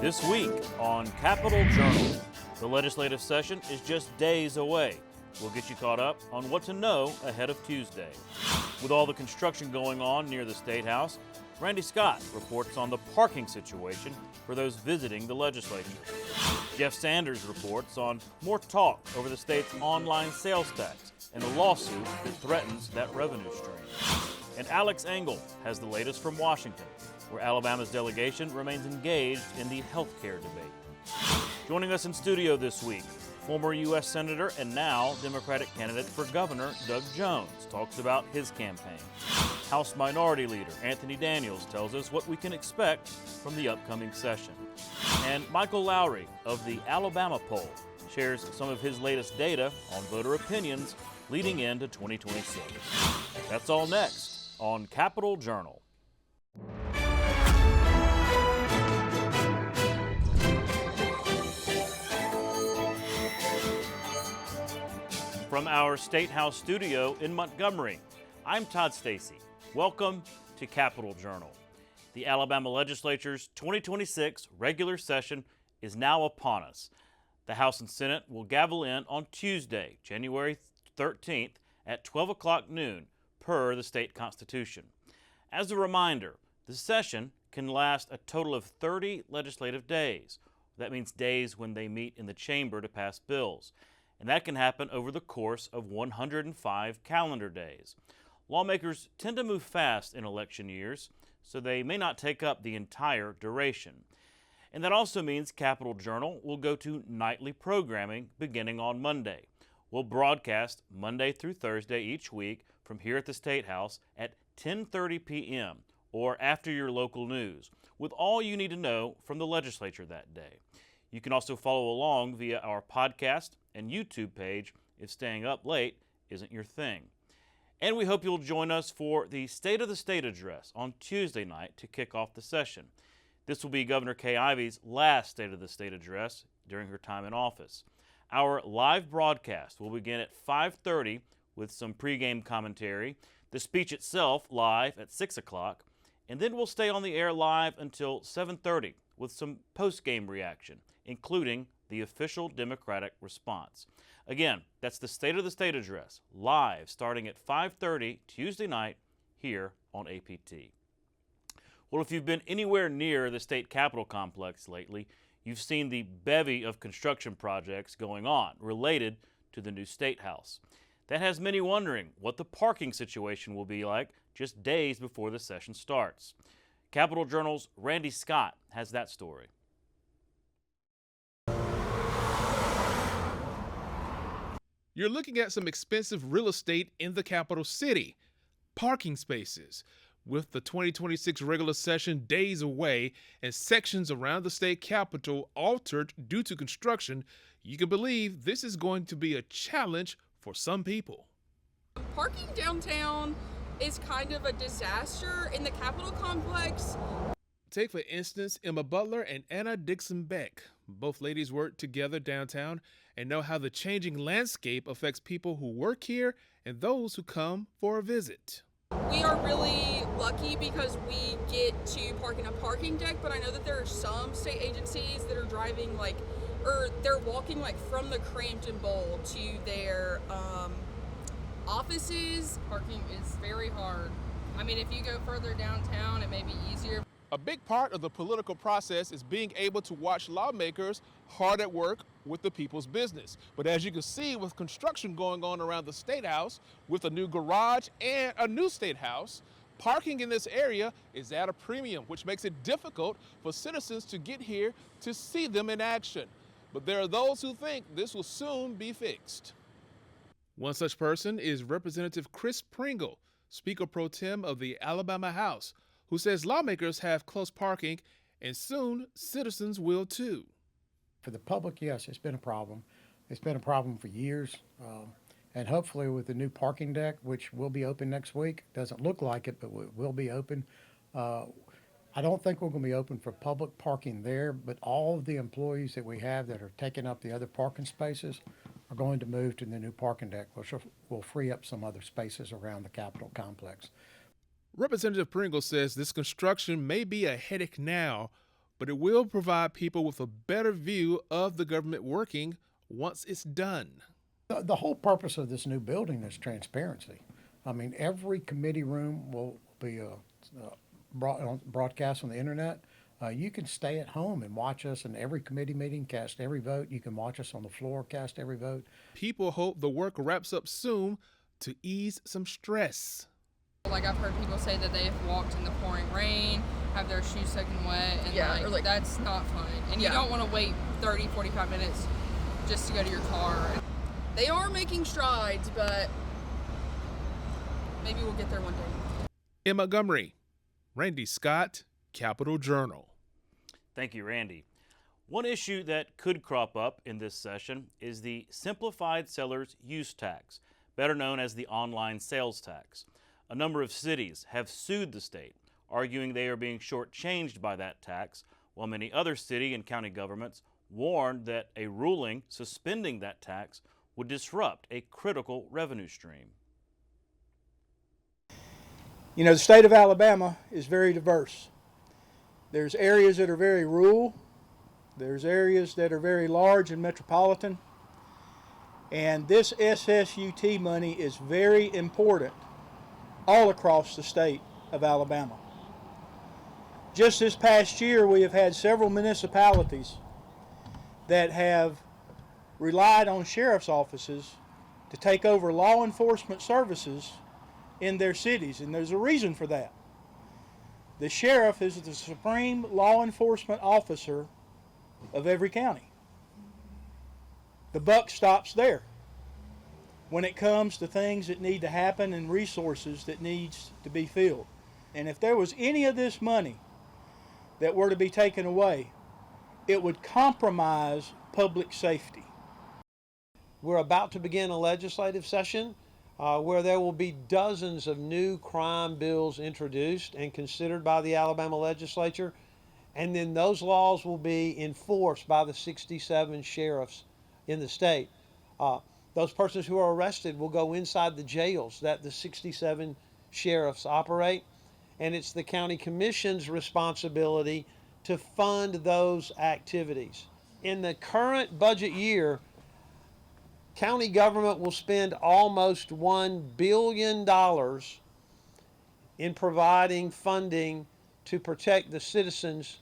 This week on Capitol Journal, the legislative session is just days away. We'll get you caught up on what to know ahead of Tuesday. With all the construction going on near the State House, Randy Scott reports on the parking situation for those visiting the legislature. Jeff Sanders reports on more talk over the state's online sales tax and a lawsuit that threatens that revenue stream. And Alex Engel has the latest from Washington, where Alabama's delegation remains engaged in the health care debate. Joining us in studio this week, former U.S. Senator and now Democratic candidate for governor Doug Jones talks about his campaign. House Minority Leader Anthony Daniels tells us what we can expect from the upcoming session. And Michael Lowry of the Alabama poll shares some of his latest data on voter opinions leading into 2026. That's all next on Capitol Journal. From our State House studio in Montgomery, I'm Todd Stacy. Welcome to Capitol Journal. The Alabama Legislature's 2026 regular session is now upon us. The House and Senate will gavel in on Tuesday, January 13th at 12 o'clock noon per the state constitution. As a reminder, the session can last a total of 30 legislative days. That means days when they meet in the chamber to pass bills. And that can happen over the course of 105 calendar days. Lawmakers tend to move fast in election years, so they may not take up the entire duration. And that also means Capitol Journal will go to nightly programming beginning on Monday. We'll broadcast Monday through Thursday each week from here at the State House at 10:30 p.m. or after your local news, with all you need to know from the legislature that day. You can also follow along via our podcast and YouTube page if staying up late isn't your thing. And we hope you'll join us for the State of the State address on Tuesday night to kick off the session. This will be Governor Kay Ivey's last State of the State address during her time in office. Our live broadcast will begin at 5:30 with some pregame commentary, the speech itself live at 6 o'clock, and then we'll stay on the air live until 7:30 with some post-game reaction, including the official Democratic response. Again, that's the State of the State address, live starting at 5:30 Tuesday night here on APT. Well, if you've been anywhere near the state capitol complex lately, you've seen the bevy of construction projects going on related to the new State House. That has many wondering what the parking situation will be like just days before the session starts. Capitol Journal's Randy Scott has that story. You're looking at some expensive real estate in the capital city, parking spaces. With the 2026 regular session days away and sections around the state capitol altered due to construction, you can believe this is going to be a challenge for some people. Parking downtown is kind of a disaster in the Capitol complex. Take, for instance, Emma Butler and Anna Dixon Beck. Both ladies work together downtown and know how the changing landscape affects people who work here and those who come for a visit. We are really lucky because we get to park in a parking deck, but I know that there are some state agencies that are driving they're walking from the Crampton Bowl to their offices. Parking is very hard. I mean, if you go further downtown, it may be easier. A big part of the political process is being able to watch lawmakers hard at work with the people's business. But as you can see, with construction going on around the State House, with a new garage and a new State House, parking in this area is at a premium, which makes it difficult for citizens to get here to see them in action. But there are those who think this will soon be fixed. One such person is Representative Chris Pringle, Speaker Pro Tem of the Alabama House, who says lawmakers have close parking and soon citizens will too. For the public, yes, it's been a problem. It's been a problem for years. And hopefully with the new parking deck, which will be open next week, doesn't look like it, but it will be open. I don't think we're going to be open for public parking there, but all of the employees that we have that are taking up the other parking spaces are going to move to the new parking deck, which will free up some other spaces around the Capitol complex. Representative Pringle says this construction may be a headache now, but it will provide people with a better view of the government working once it's done. The whole purpose of this new building is transparency. I mean, every committee room will be broadcast on the internet. You can stay at home and watch us in every committee meeting, cast every vote. You can watch us on the floor, cast every vote. People hope the work wraps up soon to ease some stress. Like, I've heard people say that they've walked in the pouring rain, have their shoes soaking wet, and like that's not fun. And you don't want to wait 30, 45 minutes just to go to your car. They are making strides, but maybe we'll get there one day. In Montgomery, Randy Scott, Capital Journal. Thank you, Randy. One issue that could crop up in this session is the Simplified Seller's Use Tax, better known as the online sales tax. A number of cities have sued the state, arguing they are being shortchanged by that tax, while many other city and county governments warned that a ruling suspending that tax would disrupt a critical revenue stream. You know, the state of Alabama is very diverse. There's areas that are very rural. There's areas that are very large and metropolitan. And this SSUT money is very important all across the state of Alabama. Just this past year, we have had several municipalities that have relied on sheriff's offices to take over law enforcement services in their cities, and there's a reason for that. The sheriff is the supreme law enforcement officer of every county. The buck stops there when it comes to things that need to happen and resources that needs to be filled. And if there was any of this money that were to be taken away, it would compromise public safety. We're about to begin a legislative session where there will be dozens of new crime bills introduced and considered by the Alabama legislature, and then those laws will be enforced by the 67 sheriffs in the state. Those persons who are arrested will go inside the jails that the 67 sheriffs operate, and it's the county commission's responsibility to fund those activities. In the current budget year, county government will spend almost $1 billion in providing funding to protect the citizens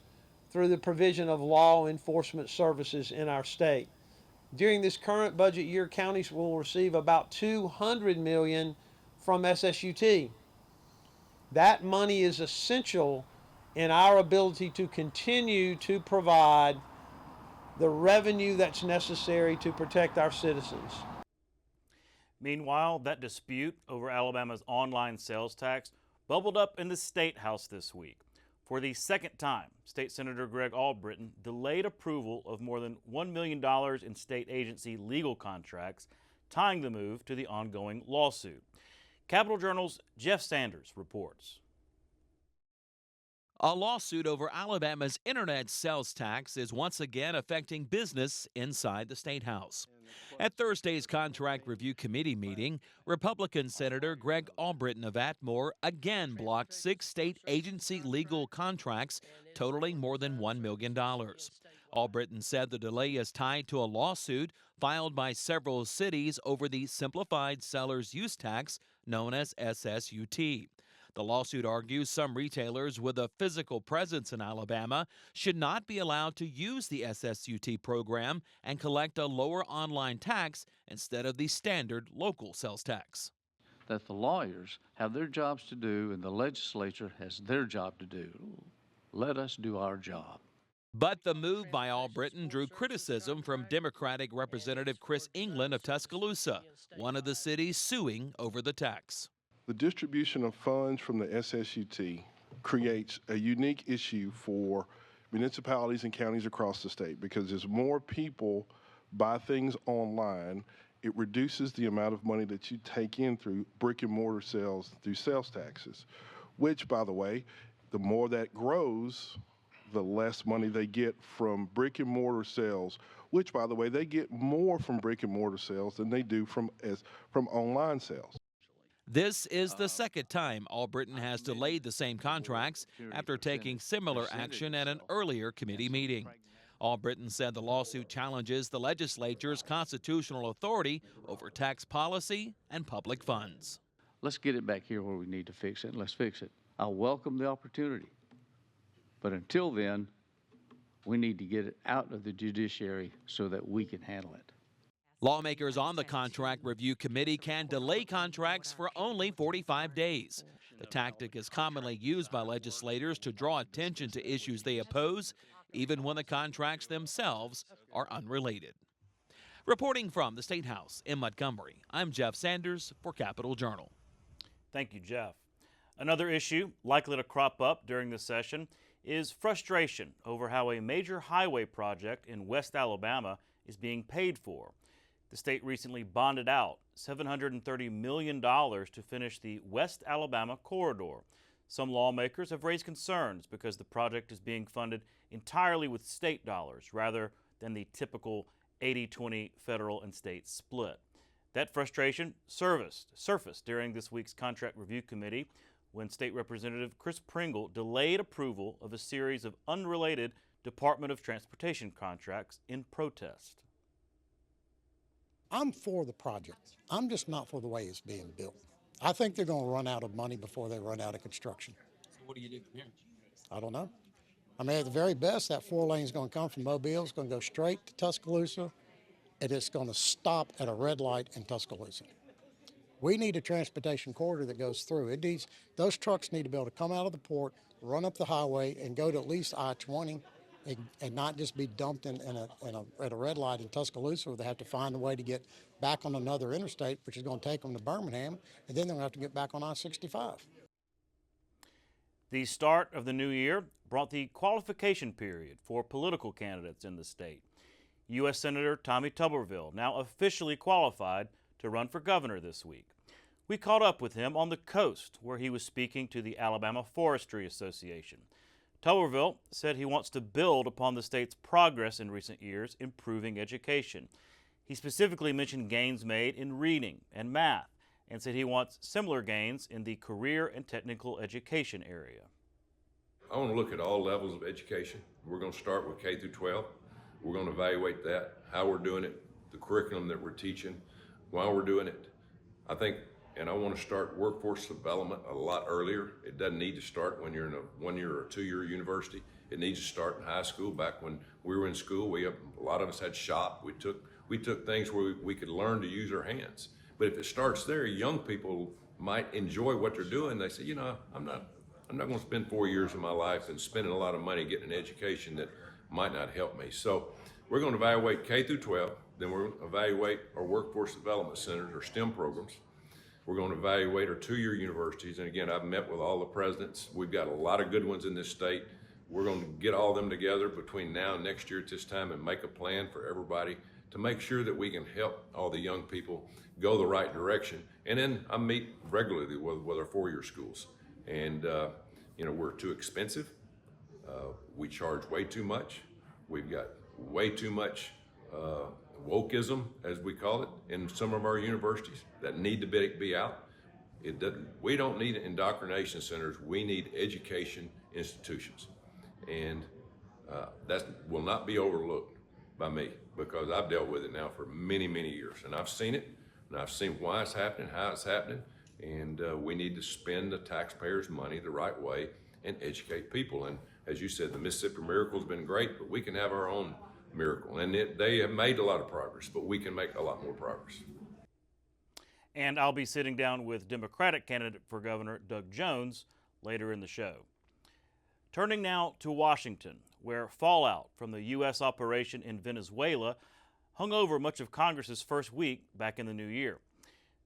through the provision of law enforcement services in our state. During this current budget year, counties will receive about $200 million from SSUT. That money is essential in our ability to continue to provide the revenue that's necessary to protect our citizens. Meanwhile, that dispute over Alabama's online sales tax bubbled up in the State House this week. For the second time, State Senator Greg Albritton delayed approval of more than $1 million in state agency legal contracts, tying the move to the ongoing lawsuit. Capital Journal's Jeff Sanders reports. A lawsuit over Alabama's internet sales tax is once again affecting business inside the State House. At Thursday's Contract Review Committee meeting, Republican Senator Greg Albritton of Atmore again blocked 6 state agency legal contracts totaling more than $1 million. Albritton said the delay is tied to a lawsuit filed by several cities over the Simplified Seller's Use Tax, known as SSUT. The lawsuit argues some retailers with a physical presence in Alabama should not be allowed to use the SSUT program and collect a lower online tax instead of the standard local sales tax. That the lawyers have their jobs to do and the legislature has their job to do. Let us do our job. But the move by Albritton drew criticism from Democratic Representative Chris England of Tuscaloosa, one of the cities suing over the tax. The distribution of funds from the SSUT creates a unique issue for municipalities and counties across the state because as more people buy things online, it reduces the amount of money that you take in through brick and mortar sales through sales taxes, which, by the way, the more that grows, the less money they get from brick and mortar sales, which, by the way, they get more from brick and mortar sales than they do from online sales. This is the second time Albritton has delayed the same contracts after taking similar action at an earlier committee meeting. Albritton said the lawsuit challenges the legislature's constitutional authority over tax policy and public funds. Let's get it back here where we need to fix it, and let's fix it. I welcome the opportunity. But until then, we need to get it out of the judiciary so that we can handle it. Lawmakers on the Contract Review Committee can delay contracts for only 45 days. The tactic is commonly used by legislators to draw attention to issues they oppose, even when the contracts themselves are unrelated. Reporting from the State House in Montgomery, I'm Jeff Sanders for Capitol Journal. Thank you, Jeff. Another issue likely to crop up during the session is frustration over how a major highway project in West Alabama is being paid for. The state recently bonded out $730 million to finish the West Alabama corridor. Some lawmakers have raised concerns because the project is being funded entirely with state dollars rather than the typical 80-20 federal and state split. That frustration surfaced during this week's Contract Review Committee when State Representative Chris Pringle delayed approval of a series of unrelated Department of Transportation contracts in protest. I'm for the project. I'm just not for the way it's being built. I think they're going to run out of money before they run out of construction. So what do you do from here? I don't know. I mean, at the very best, that 4 lane is going to come from Mobile. It's going to go straight to Tuscaloosa, and it's going to stop at a red light in Tuscaloosa. We need a transportation corridor that goes through. Those trucks need to be able to come out of the port, run up the highway, and go to at least I-20, and not just be dumped at a red light in Tuscaloosa where they have to find a way to get back on another interstate, which is going to take them to Birmingham, and then they're going to have to get back on I-65. The start of the new year brought the qualification period for political candidates in the state. U.S. Senator Tommy Tuberville now officially qualified to run for governor this week. We caught up with him on the coast where he was speaking to the Alabama Forestry Association. Tuberville said he wants to build upon the state's progress in recent years improving education. He specifically mentioned gains made in reading and math and said he wants similar gains in the career and technical education area. I want to look at all levels of education. We're going to start with K through 12. We're going to evaluate that, how we're doing it, the curriculum that we're teaching, why we're doing it. I think, and I want to start workforce development a lot earlier. It doesn't need to start when you're in a 1-year or 2-year university. It needs to start in high school. Back when we were in school, a lot of us had shop. We took things where we could learn to use our hands. But if it starts there, young people might enjoy what they're doing. They say, you know, I'm not going to spend 4 years of my life and spending a lot of money getting an education that might not help me. So we're going to evaluate K through 12. Then we're going to evaluate our workforce development centers, our STEM programs. We're going to evaluate our 2-year universities. And again, I've met with all the presidents. We've got a lot of good ones in this state. We're going to get all of them together between now and next year at this time and make a plan for everybody to make sure that we can help all the young people go the right direction. And then I meet regularly with our 4-year schools. And, we're too expensive. We charge way too much. We've got way too much wokeism, as we call it, in some of our universities that need to be out. We don't need indoctrination centers. We need education institutions. And that will not be overlooked by me because I've dealt with it now for many, many years. And I've seen it, and I've seen why it's happening, how it's happening. And we need to spend the taxpayers' money the right way and educate people. And as you said, the Mississippi Miracle has been great, but we can have our own miracle. And they have made a lot of progress, but we can make a lot more progress. And I'll be sitting down with Democratic candidate for governor Doug Jones later in the show. Turning now to Washington, where fallout from the U.S. operation in Venezuela hung over much of Congress's first week back in the new year.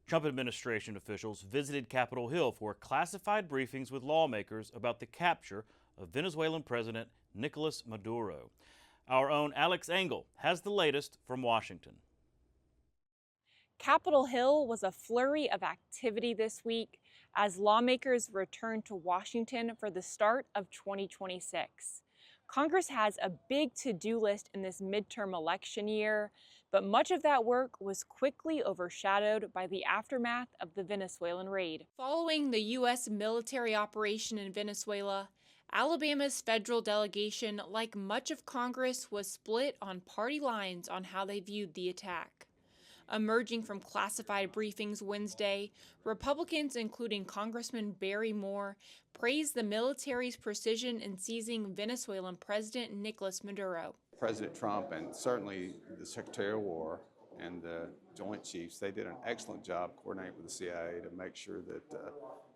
Trump administration officials visited Capitol Hill for classified briefings with lawmakers about the capture of Venezuelan President Nicolas Maduro. Our own Alex Engel has the latest from Washington. Capitol Hill was a flurry of activity this week as lawmakers returned to Washington for the start of 2026. Congress has a big to-do list in this midterm election year, but much of that work was quickly overshadowed by the aftermath of the Venezuelan raid. Following the U.S. military operation in Venezuela, Alabama's federal delegation, like much of Congress, was split on party lines on how they viewed the attack. Emerging from classified briefings Wednesday, Republicans, including Congressman Barry Moore, praised the military's precision in seizing Venezuelan President Nicolas Maduro. President Trump and certainly the Secretary of War and the Joint Chiefs, they did an excellent job coordinating with the CIA to make sure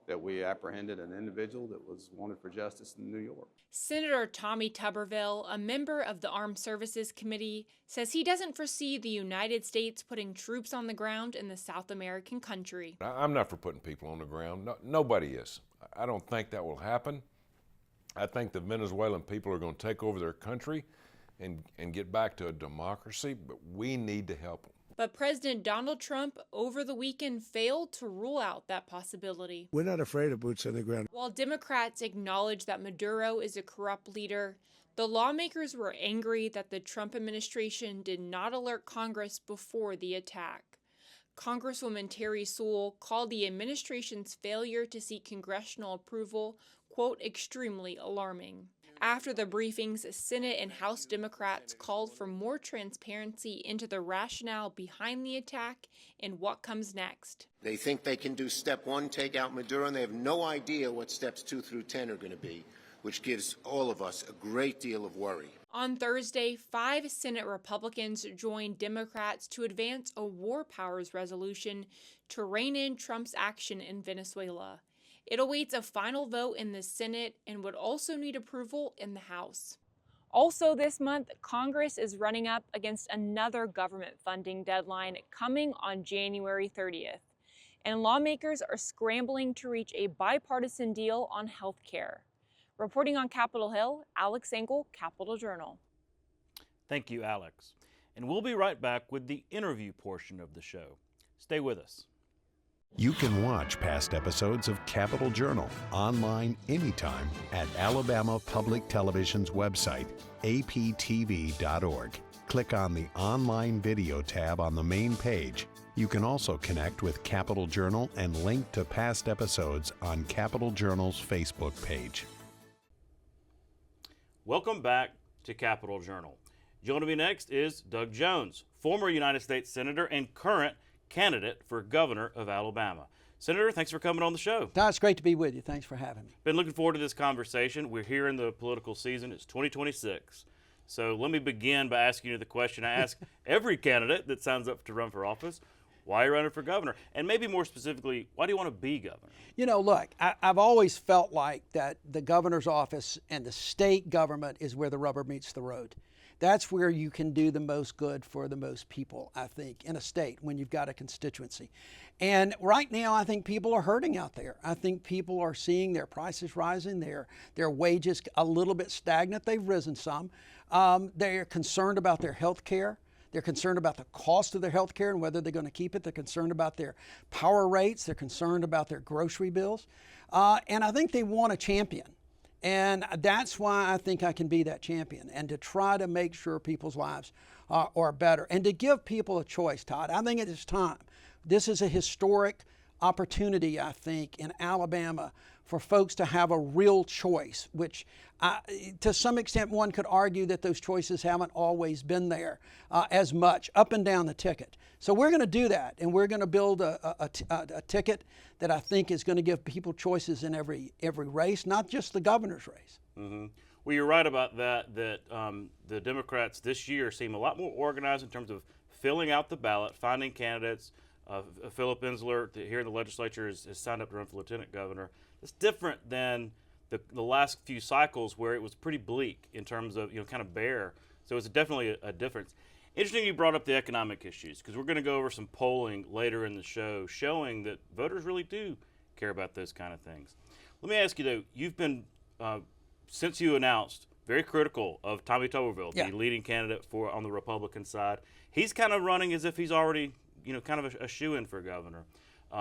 that we apprehended an individual that was wanted for justice in New York. Senator Tommy Tuberville, a member of the Armed Services Committee, says he doesn't foresee the United States putting troops on the ground in the South American country. I'm not for putting people on the ground. No, nobody is. I don't think that will happen. I think the Venezuelan people are going to take over their country and get back to a democracy, but we need to help them. But President Donald Trump over the weekend failed to rule out that possibility. We're not afraid of boots on the ground. While Democrats acknowledge that Maduro is a corrupt leader, the lawmakers were angry that the Trump administration did not alert Congress before the attack. Congresswoman Terry Sewell called the administration's failure to seek congressional approval, quote, extremely alarming. After the briefings, Senate and House Democrats called for more transparency into the rationale behind the attack and what comes next. They think they can do step 1, take out Maduro, and they have no idea what steps 2 through 10 are going to be, which gives all of us a great deal of worry. On Thursday, 5 Senate Republicans joined Democrats to advance a war powers resolution to rein in Trump's action in Venezuela. It awaits a final vote in the Senate and would also need approval in the House. Also this month, Congress is running up against another government funding deadline coming on January 30th. And lawmakers are scrambling to reach a bipartisan deal on health care. Reporting on Capitol Hill, Alex Engel, Capitol Journal. Thank you, Alex. And we'll be right back with the interview portion of the show. Stay with us. You can watch past episodes of Capitol Journal online anytime at Alabama Public Television's website, aptv.org. Click on the Online Video tab on the main page. You can also connect with Capitol Journal and link to past episodes on Capitol Journal's Facebook page. Welcome back to Capitol Journal. Joining me next is Doug Jones, former United States Senator and current candidate for governor of Alabama. Senator, thanks for coming on the show. No, it's great to be with you. Thanks for having me. Been looking forward to this conversation. We're here in the political season. It's 2026. So let me begin by asking you the question I ask every candidate that signs up to run for office. Why are you running for governor? And maybe more specifically, why do you want to be governor? You know, look, I've always felt like that the governor's office and the state government is where the rubber meets the road. That's where you can do the most good for the most people, I think, in a state when you've got a constituency. And right now, I think people are hurting out there. I think people are seeing their prices rising, their wages a little bit stagnant. They've risen some. They're concerned about their health care. They're concerned about the cost of their health care and whether they're going to keep it. They're concerned about their power rates. They're concerned about their grocery bills. And I think they want a champion. And that's why I think I can be that champion, and to try to make sure people's lives are better and to give people a choice, Todd. I think it is time. This is a historic opportunity, I think, in Alabama for folks to have a real choice, which to some extent one could argue that those choices haven't always been there as much up and down the ticket. So we're going to do that, and we're going to build a ticket that I think is going to give people choices in every race, not just the governor's race. Mm-hmm. Well, you're right about that the Democrats this year seem a lot more organized in terms of filling out the ballot, finding candidates. Philip Ensler here in the legislature has signed up to run for lieutenant governor. It's different than the last few cycles where it was pretty bleak in terms of, kind of bare. So it's definitely a difference. Interesting you brought up the economic issues, because we're going to go over some polling later in the show showing that voters really do care about those kind of things. Let me ask you, though, you've been, since you announced, very critical of Tommy Tuberville, the leading candidate on the Republican side. He's kind of running as if he's already, kind of a shoo-in for governor.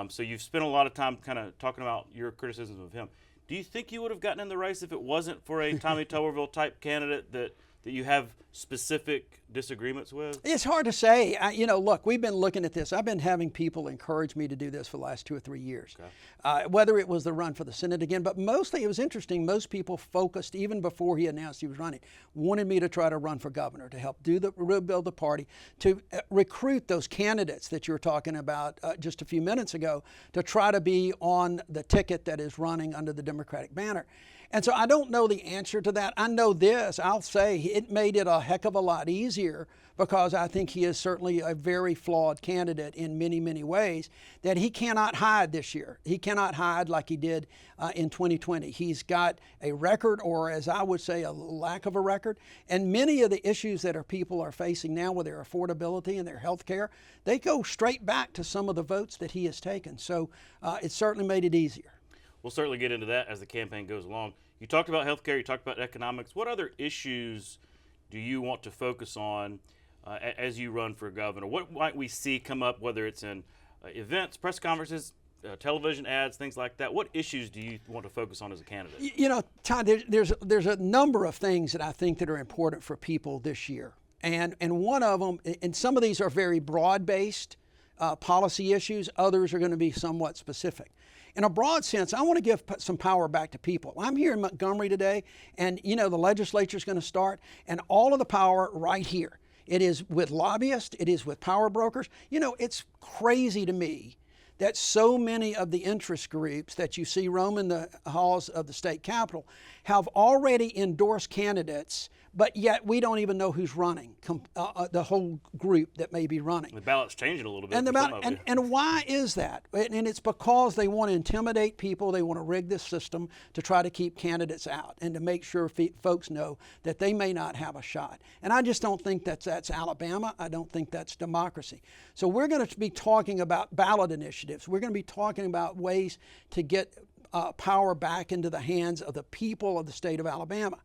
So you've spent a lot of time kind of talking about your criticisms of him. Do you think you would have gotten in the race if it wasn't for a Tommy Tuberville type candidate that you have specific disagreements with? It's hard to say. Look, we've been looking at this. I've been having people encourage me to do this for the last 2 or 3 years, whether it was the run for the Senate again. But mostly it was interesting. Most people focused, even before he announced he was running, wanted me to try to run for governor to help rebuild the party, to recruit those candidates that you were talking about just a few minutes ago to try to be on the ticket that is running under the Democratic banner. And so I don't know the answer to that. I know this. I'll say it made it a heck of a lot easier because I think he is certainly a very flawed candidate in many, many ways that he cannot hide this year. He cannot hide like he did in 2020. He's got a record, or as I would say, a lack of a record. And many of the issues that people are facing now with their affordability and their health care, they go straight back to some of the votes that he has taken. So it certainly made it easier. We'll certainly get into that as the campaign goes along. You talked about healthcare, you talked about economics. What other issues do you want to focus on as you run for governor? What might we see come up, whether it's in events, press conferences, television ads, things like that? What issues do you want to focus on as a candidate? Todd, there's a number of things that I think that are important for people this year. And one of them, and some of these are very broad-based policy issues. Others are going to be somewhat specific. In a broad sense, I want to give some power back to people. I'm here in Montgomery today, and the legislature is going to start, and all of the power right here. It is with lobbyists. It is with power brokers. It's crazy to me that so many of the interest groups that you see roaming the halls of the state capitol have already endorsed candidates, but yet we don't even know who's running, the whole group that may be running. The ballot's changing a little bit. And why is that? And it's because they want to intimidate people. They want to rig this system to try to keep candidates out and to make sure folks know that they may not have a shot. And I just don't think that's Alabama. I don't think that's democracy. So we're going to be talking about ballot initiatives. We're going to be talking about ways to get power back into the hands of the people of the state of Alabama.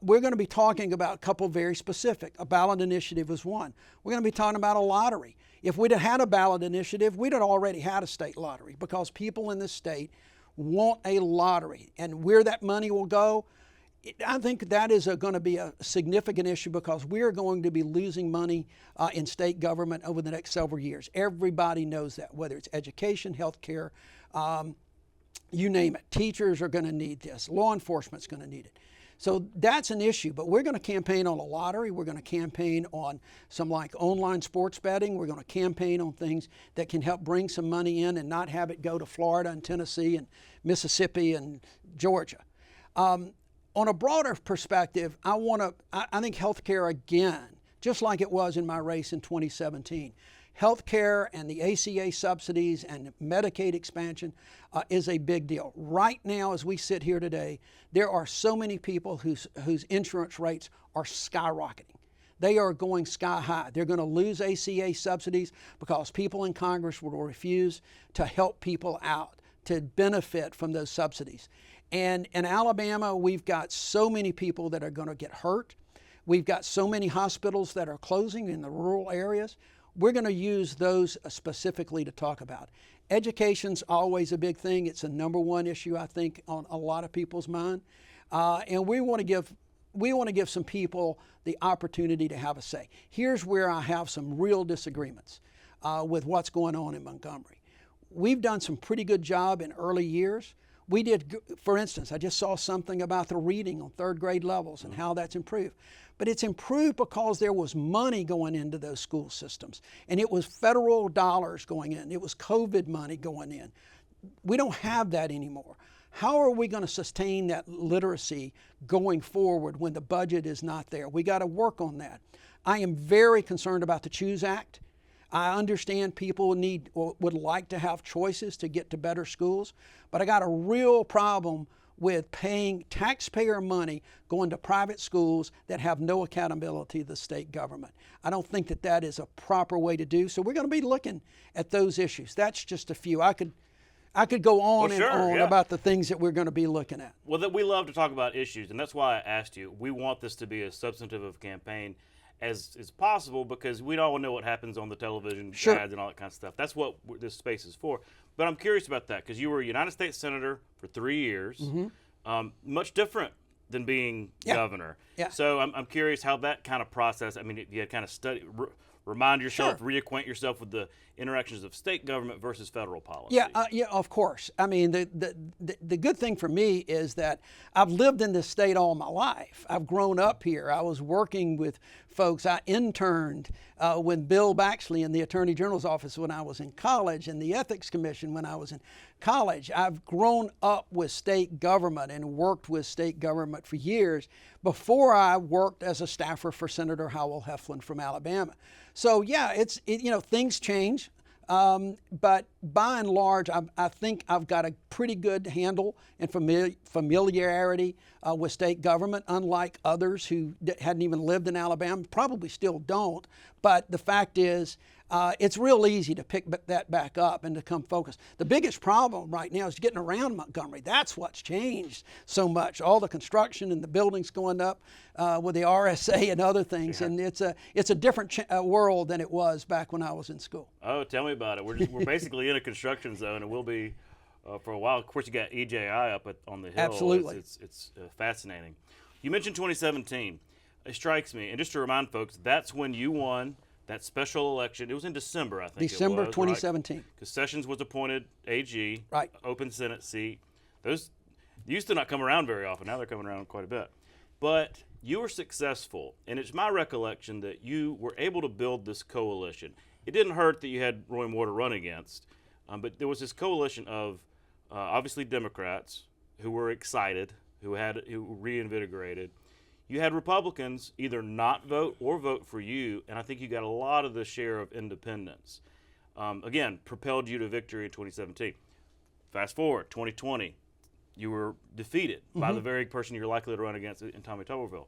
We're going to be talking about a couple very specific. A ballot initiative is one. We're going to be talking about a lottery. If we'd have had a ballot initiative, we'd have already had a state lottery because people in this state want a lottery. And where that money will go, I think that is going to be a significant issue because we're going to be losing money in state government over the next several years. Everybody knows that, whether it's education, health care, you name it. Teachers are going to need this. Law enforcement's going to need it. So that's an issue, but we're going to campaign on a lottery. We're going to campaign on some like online sports betting. We're going to campaign on things that can help bring some money in and not have it go to Florida and Tennessee and Mississippi and Georgia. On a broader perspective, I think healthcare again, just like it was in my race in 2017. Healthcare and the ACA subsidies and Medicaid expansion is a big deal. Right now, as we sit here today, there are so many people whose insurance rates are skyrocketing. They are going sky high. They're going to lose ACA subsidies because people in Congress will refuse to help people out to benefit from those subsidies. And in Alabama, we've got so many people that are going to get hurt. We've got so many hospitals that are closing in the rural areas. We're going to use those specifically to talk about. Education's always a big thing. It's a number one issue, I think, on a lot of people's mind. And we want to give some people the opportunity to have a say. Here's where I have some real disagreements with what's going on in Montgomery. We've done some pretty good job in early years. We did, for instance, I just saw something about the reading on third grade levels and how that's improved. But it's improved because there was money going into those school systems. And it was federal dollars going in. It was COVID money going in. We don't have that anymore. How are we going to sustain that literacy going forward when the budget is not there? We got to work on that. I am very concerned about the CHOOSE Act. I understand people would like to have choices to get to better schools, but I got a real problem with paying taxpayer money going to private schools that have no accountability to the state government. I don't think that that is a proper way to do. So we're going to be looking at those issues. That's just a few. I could go on about the things that we're going to be looking at. Well, we love to talk about issues, and that's why I asked you. We want this to be as substantive of a campaign as possible because we don't know what happens on the television ads and all that kind of stuff. That's what this space is for. But I'm curious about that because you were a United States Senator for 3 years, much different than being governor. Yeah. So I'm curious how that kind of process, I mean, if you had kind of remind yourself, reacquaint yourself with the interactions of state government versus federal policy. Yeah, of course. I mean, the good thing for me is that I've lived in this state all my life. I've grown up here. I was working with folks. I interned with Bill Baxley in the Attorney General's office when I was in college, and the Ethics Commission when I was in college. I've grown up with state government and worked with state government for years before I worked as a staffer for Senator Howell Heflin from Alabama. So yeah, things change, but by and large, I think I've got a pretty good handle and familiarity with state government, unlike others who hadn't even lived in Alabama, probably still don't. But the fact is, it's real easy to pick that back up and to come focus. The biggest problem right now is getting around Montgomery. That's what's changed so much. All the construction and the buildings going up with the RSA and other things, and it's a different world than it was back when I was in school. Oh, tell me about it. We're basically in a construction zone, and we'll be for a while. Of course, you got EJI up on the hill. Absolutely, it's fascinating. You mentioned 2017. It strikes me, and just to remind folks, that's when you won that special election. It was in December, I think. December it was, 2017. Because Sessions was appointed AG, right? Open Senate seat. Those used to not come around very often. Now they're coming around quite a bit. But you were successful, and it's my recollection that you were able to build this coalition. It didn't hurt that you had Roy Moore to run against, but there was this coalition of obviously Democrats who were excited, who reinvigorated. You had Republicans either not vote or vote for you, and I think you got a lot of the share of independents. Again, propelled you to victory in 2017. Fast forward, 2020, you were defeated by the very person you're likely to run against in Tommy Tuberville.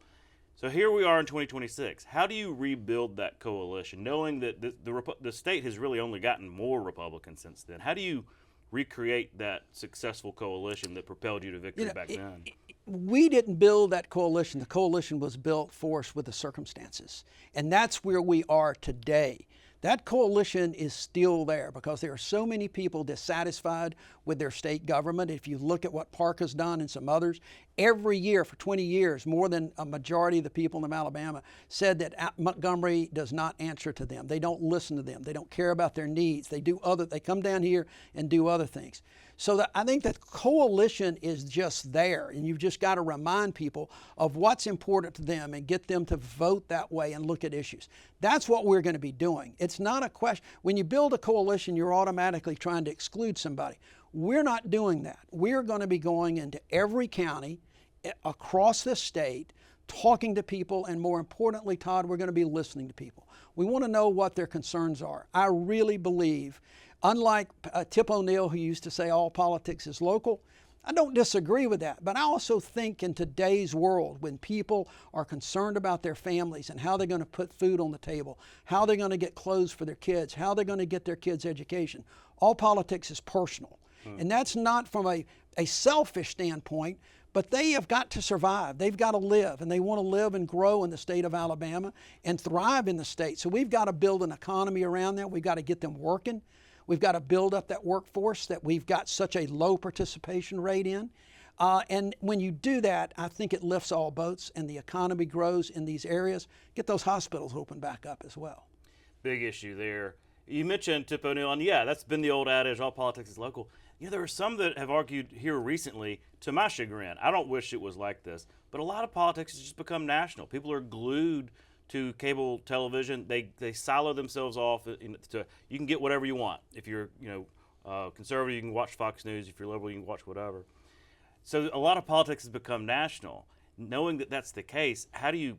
So here we are in 2026. How do you rebuild that coalition, knowing that the state has really only gotten more Republicans since then? How do you recreate that successful coalition that propelled you to victory back then? We didn't build that coalition. The coalition was built for us with the circumstances. And that's where we are today. That coalition is still there because there are so many people dissatisfied with their state government. If you look at what Park has done and some others, every year for 20 years, more than a majority of the people in Alabama said that Montgomery does not answer to them. They don't listen to them. They don't care about their needs. They come down here and do other things. So I think that coalition is just there, and you've just got to remind people of what's important to them and get them to vote that way and look at issues. That's what we're going to be doing. It's not a question. When you build a coalition, you're automatically trying to exclude somebody. We're not doing that. We're going to be going into every county across this state, talking to people, and more importantly, Todd, we're going to be listening to people. We want to know what their concerns are. I really believe, unlike Tip O'Neill, who used to say all politics is local, I don't disagree with that. But I also think in today's world, when people are concerned about their families and how they're going to put food on the table, how they're going to get clothes for their kids, how they're going to get their kids' education, all politics is personal. And that's not from a selfish standpoint, but they have got to survive. They've got to live, and they want to live and grow in the state of Alabama and thrive in the state. So we've got to build an economy around that. We've got to get them working. We've got to build up that workforce that we've got such a low participation rate in. And when you do that, I think it lifts all boats and the economy grows in these areas. Get those hospitals open back up as well. Big issue there. You mentioned Tip O'Neill, and yeah, that's been the old adage, all politics is local. You know, there are some that have argued here recently, to my chagrin, I don't wish it was like this, but a lot of politics has just become national. People are glued to cable television. They silo themselves off. You can get whatever you want. If you're conservative, you can watch Fox News. If you're liberal, you can watch whatever. So a lot of politics has become national. Knowing that that's the case, how do you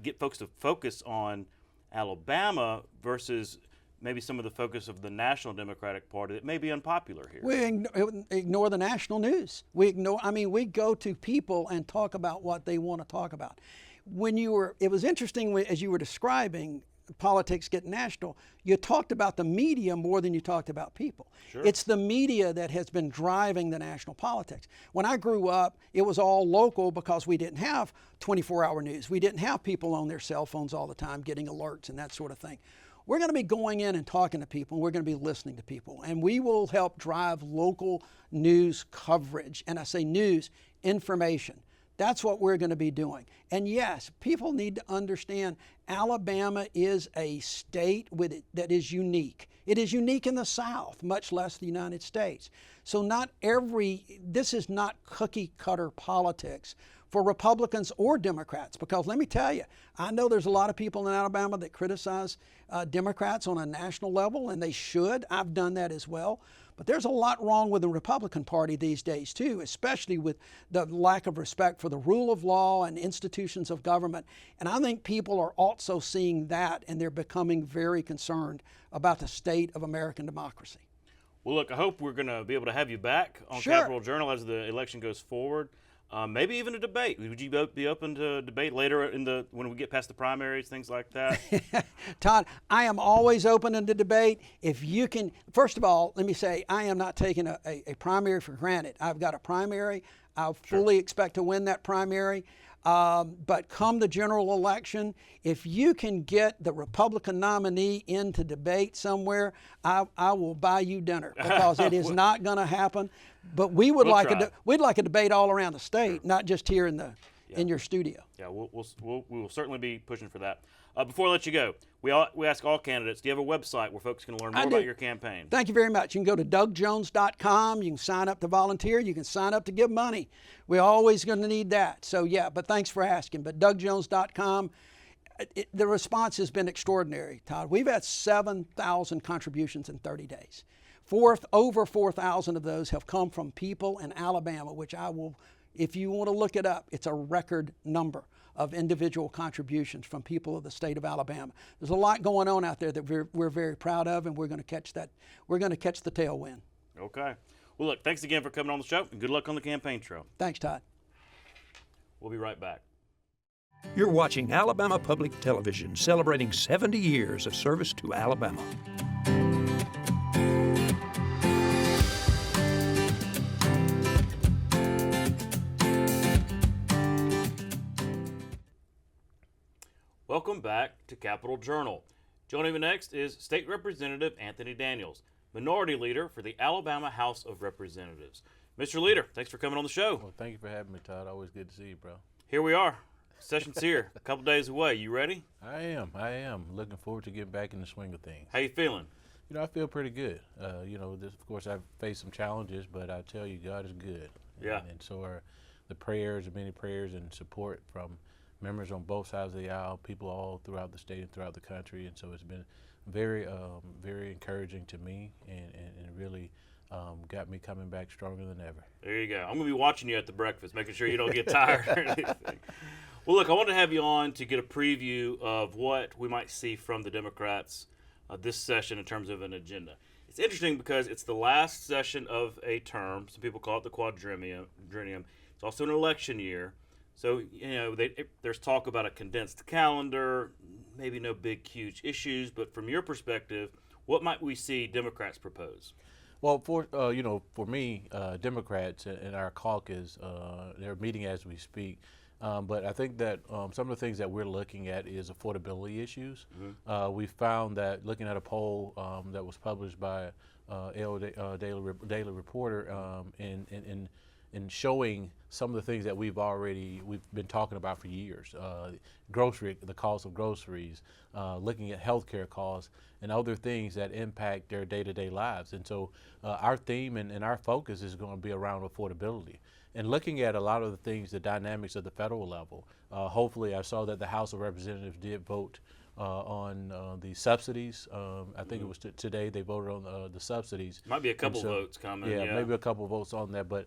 get folks to focus on Alabama versus maybe some of the focus of the National Democratic Party that may be unpopular here? We ignore the national news. We go to people and talk about what they want to talk about. It was interesting as you were describing politics getting national, you talked about the media more than you talked about people. Sure. It's the media that has been driving the national politics. When I grew up, it was all local because we didn't have 24-hour news. We didn't have people on their cell phones all the time getting alerts and that sort of thing. we're going to be going in and talking to people, and we're going to be listening to people, and we will help drive local news coverage. And I say news, information. That's what we're going to be doing. And yes, people need to understand Alabama is a state that is unique. It is unique in the South, much less the United States. So this is not cookie cutter politics for Republicans or Democrats, because let me tell you, I know there's a lot of people in Alabama that criticize Democrats on a national level, and they should. I've done that as well. But there's a lot wrong with the Republican Party these days, too, especially with the lack of respect for the rule of law and institutions of government. And I think people are also seeing that, and they're becoming very concerned about the state of American democracy. Well, look, I hope we're going to be able to have you back on Sure. Capitol Journal as the election goes forward. Maybe even a debate. Would you be open to debate later when we get past the primaries, things like that? Todd, I am always open to debate. If you can, first of all, let me say, I am not taking a primary for granted. I've got a primary. I fully expect to win that primary. But come the general election, if you can get the Republican nominee into debate somewhere, I will buy you dinner, because it is not going to happen. But we'd like a debate all around the state, not just here in your studio. Yeah, we will certainly be pushing for that. Before I let you go, we ask all candidates, do you have a website where folks can learn more about your campaign? Thank you very much. You can go to DougJones.com. You can sign up to volunteer. You can sign up to give money. We're always going to need that. So, yeah, but thanks for asking. But DougJones.com, the response has been extraordinary, Todd. We've had 7,000 contributions in 30 days. Over 4,000 of those have come from people in Alabama, which I will, if you want to look it up, it's a record number of individual contributions from people of the state of Alabama. There's a lot going on out there that we're very proud of, and we're going to catch that. We're going to catch the tailwind. Okay. Well, look, thanks again for coming on the show, and good luck on the campaign trail. Thanks, Todd. We'll be right back. You're watching Alabama Public Television, celebrating 70 years of service to Alabama. Welcome back to Capitol Journal. Joining me next is State Representative Anthony Daniels, Minority Leader for the Alabama House of Representatives. Mr. Leader, thanks for coming on the show. Well, thank you for having me, Todd. Always good to see you, bro. Here we are. Session's here. A couple days away. You ready? I am. Looking forward to getting back in the swing of things. How you feeling? You know, I feel pretty good. Of course, I've faced some challenges, but I tell you, God is good. Yeah. And so are the many prayers and support from members on both sides of the aisle, people all throughout the state and throughout the country. And so it's been very, very encouraging to me, and really got me coming back stronger than ever. There you go. I'm going to be watching you at the breakfast, making sure you don't get tired or anything. Well, look, I wanted to have you on to get a preview of what we might see from the Democrats this session in terms of an agenda. It's interesting because it's the last session of a term. Some people call it the quadrennium. It's also an election year. So, there's talk about a condensed calendar, maybe no big, huge issues. But from your perspective, what might we see Democrats propose? Well, for me, Democrats in our caucus, they're meeting as we speak. But I think that some of the things that we're looking at is affordability issues. Mm-hmm. We found that looking at a poll that was published by Daily Reporter in showing some of the things that we've been talking about for years, the cost of groceries, looking at healthcare costs, and other things that impact their day-to-day lives. And so our theme and our focus is going to be around affordability. And looking at a lot of the things, the dynamics at the federal level, hopefully I saw that the House of Representatives did vote on the subsidies. I think it was today they voted on the subsidies. Might be a couple votes coming. Yeah, maybe a couple votes on that, but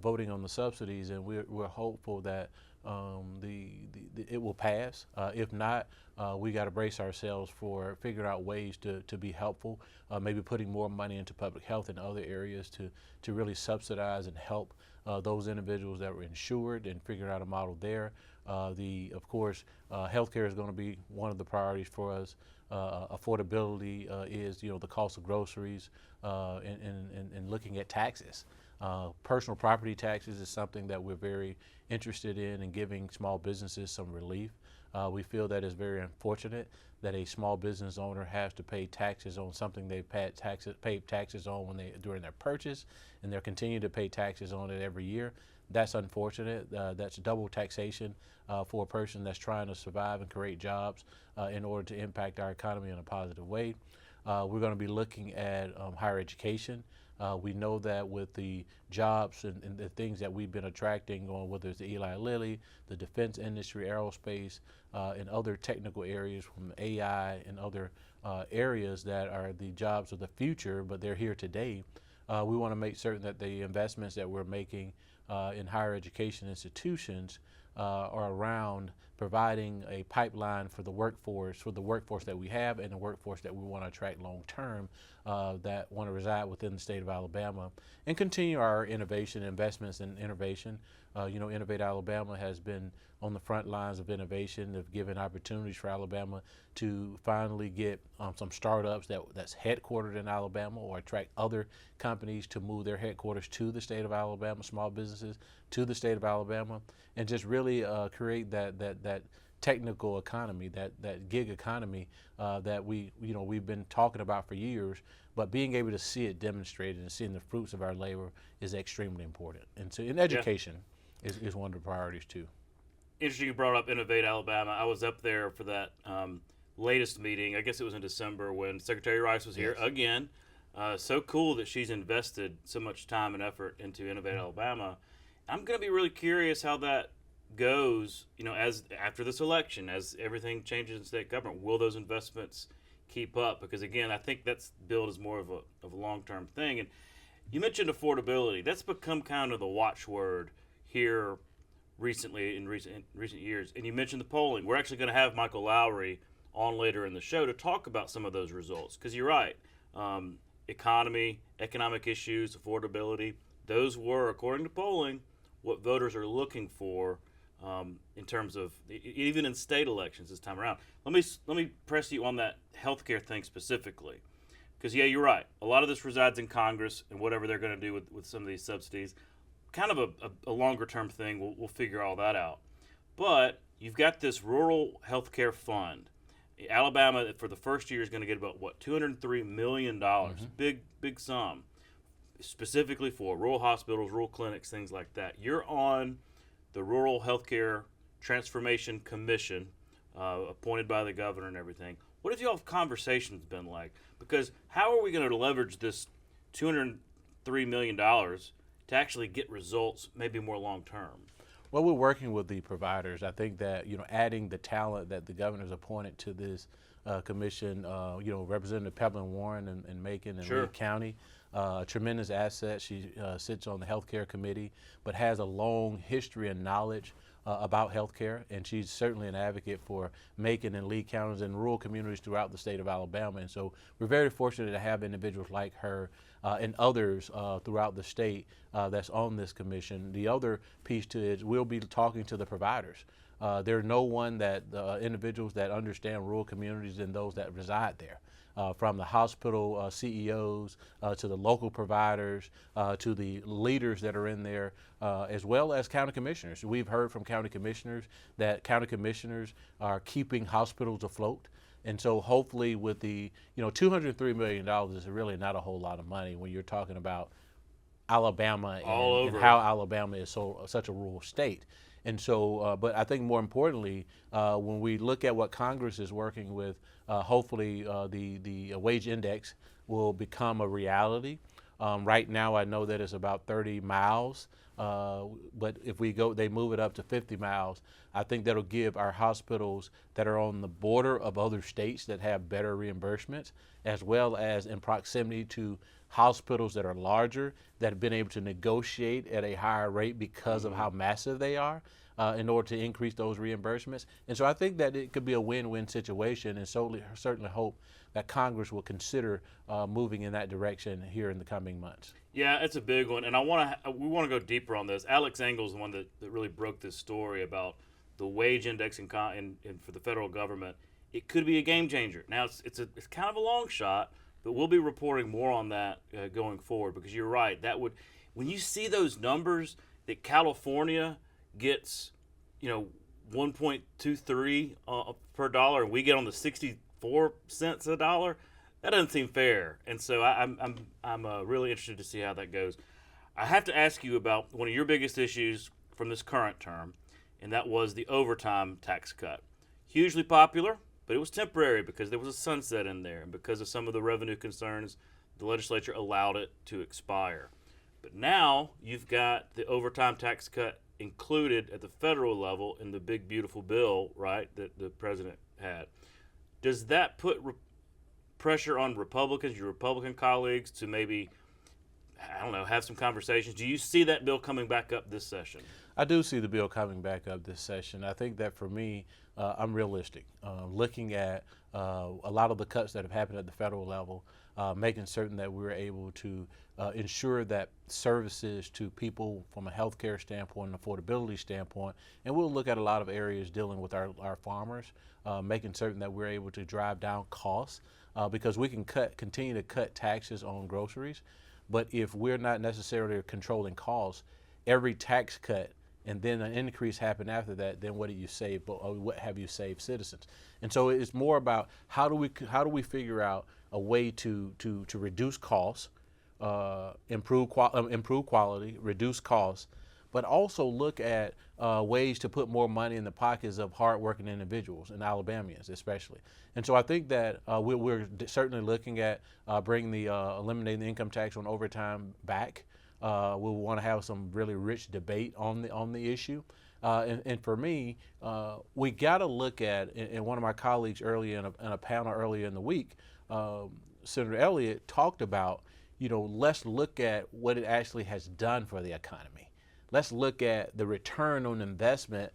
voting on the subsidies, and we're hopeful that it will pass. If not, we got to brace ourselves for figuring out ways to be helpful, maybe putting more money into public health and other areas to really subsidize and help those individuals that were insured, and figure out a model there. Of course, healthcare is going to be one of the priorities for us. Affordability is, the cost of groceries, and looking at taxes. Personal property taxes is something that we're very interested in giving small businesses some relief. We feel that it's very unfortunate that a small business owner has to pay taxes on something they paid taxes on during their purchase, and they're continuing to pay taxes on it every year. That's unfortunate. That's double taxation for a person that's trying to survive and create jobs in order to impact our economy in a positive way. We're going to be looking at higher education. We know that with the jobs and the things that we've been attracting on, whether it's the Eli Lilly, the defense industry, aerospace, and other technical areas from AI and other areas that are the jobs of the future, but they're here today. We want to make certain that the investments that we're making in higher education institutions are around providing a pipeline for the workforce that we have and the workforce that we want to attract long term that want to reside within the state of Alabama, and continue our innovation investments in innovation. Innovate Alabama has been on the front lines of innovation, of giving opportunities for Alabama to finally get some startups that's headquartered in Alabama, or attract other companies to move their headquarters to the state of Alabama, small businesses to the state of Alabama, and just really create that technical economy, that gig economy that we've been talking about for years, but being able to see it demonstrated and seeing the fruits of our labor is extremely important. And so in education is one of the priorities too. Interesting you brought up Innovate Alabama. I was up there for that latest meeting. I guess it was in December when Secretary Rice was here again. So cool that she's invested so much time and effort into Innovate Alabama. I'm going to be really curious how that goes, as after this election, as everything changes in state government. Will those investments keep up? Because again, I think that's billed as more of a long-term thing. And you mentioned affordability. That's become kind of the watchword here recently in recent years. And you mentioned the polling. We're actually going to have Michael Lowry on later in the show to talk about some of those results, because you're right. Economic issues, affordability, those were, according to polling, what voters are looking for in terms of even in state elections this time around. Let me press you on that healthcare thing specifically, because you're right. A lot of this resides in Congress and whatever they're going to do with some of these subsidies. Kind of a longer term thing. We'll figure all that out. But you've got this rural healthcare fund. Alabama for the first year is going to get about $203 million. Big sum, specifically for rural hospitals, rural clinics, things like that. You're on the Rural Healthcare Transformation Commission, appointed by the governor and everything. What have y'all conversations been like? Because how are we going to leverage this $203 million to actually get results maybe more long term? Well, we're working with the providers. I think that, adding the talent that the governor's appointed to this commission, Representative Pebblin Warren and Macon and Lee County, a tremendous asset. She sits on the healthcare committee, but has a long history and knowledge about healthcare, and she's certainly an advocate for Macon and Lee counties and rural communities throughout the state of Alabama. And so we're very fortunate to have individuals like her and others throughout the state that's on this commission. The other piece to it is we'll be talking to the providers. There's no one that individuals that understand rural communities than those that reside there. From the hospital CEOs to the local providers to the leaders that are in there, as well as county commissioners. We've heard from county commissioners that county commissioners are keeping hospitals afloat. And so hopefully with the, $203 million is really not a whole lot of money when you're talking about Alabama and how Alabama is such a rural state. And so, but I think more importantly, when we look at what Congress is working with, hopefully the wage index will become a reality. Right now, I know that it's about 30 miles, but if they move it up to 50 miles, I think that'll give our hospitals that are on the border of other states that have better reimbursements, as well as in proximity to hospitals that are larger, that have been able to negotiate at a higher rate because of how massive they are, in order to increase those reimbursements. And so I think that it could be a win-win situation, and certainly hope that Congress will consider moving in that direction here in the coming months. Yeah, it's a big one, and we want to go deeper on this. Alex Engel's the one that really broke this story about the wage index and for the federal government. It could be a game changer. Now it's kind of a long shot, but we'll be reporting more on that going forward, because you're right. That would, when you see those numbers that California gets, 1.23 per dollar, and we get on the 64 cents a dollar, that doesn't seem fair. And so I'm really interested to see how that goes. I have to ask you about one of your biggest issues from this current term, and that was the overtime tax cut. Hugely popular, but it was temporary because there was a sunset in there, and because of some of the revenue concerns, the legislature allowed it to expire. But now you've got the overtime tax cut included at the federal level in the big, beautiful bill, right, that the president had. Does that put pressure on Republicans, your Republican colleagues, to maybe, have some conversations? Do you see that bill coming back up this session? I do see the bill coming back up this session. I think that for me, I'm realistic. Looking at a lot of the cuts that have happened at the federal level, making certain that we're able to ensure that services to people from a healthcare standpoint and affordability standpoint, and we'll look at a lot of areas dealing with our farmers, making certain that we're able to drive down costs, because we can continue to cut taxes on groceries, but if we're not necessarily controlling costs, every tax cut and then an increase happen after that, then what do you save? Or what have you saved citizens? And so it's more about how do we figure out a way to reduce costs, improve quality, reduce costs, but also look at ways to put more money in the pockets of hardworking individuals and Alabamians especially. And so I think that we're certainly looking at eliminating the income tax on overtime back. We'll want to have some really rich debate on the issue. And for me, we got to look at, and one of my colleagues earlier in a panel earlier in the week, Senator Elliott talked about, let's look at what it actually has done for the economy. Let's look at the return on investment,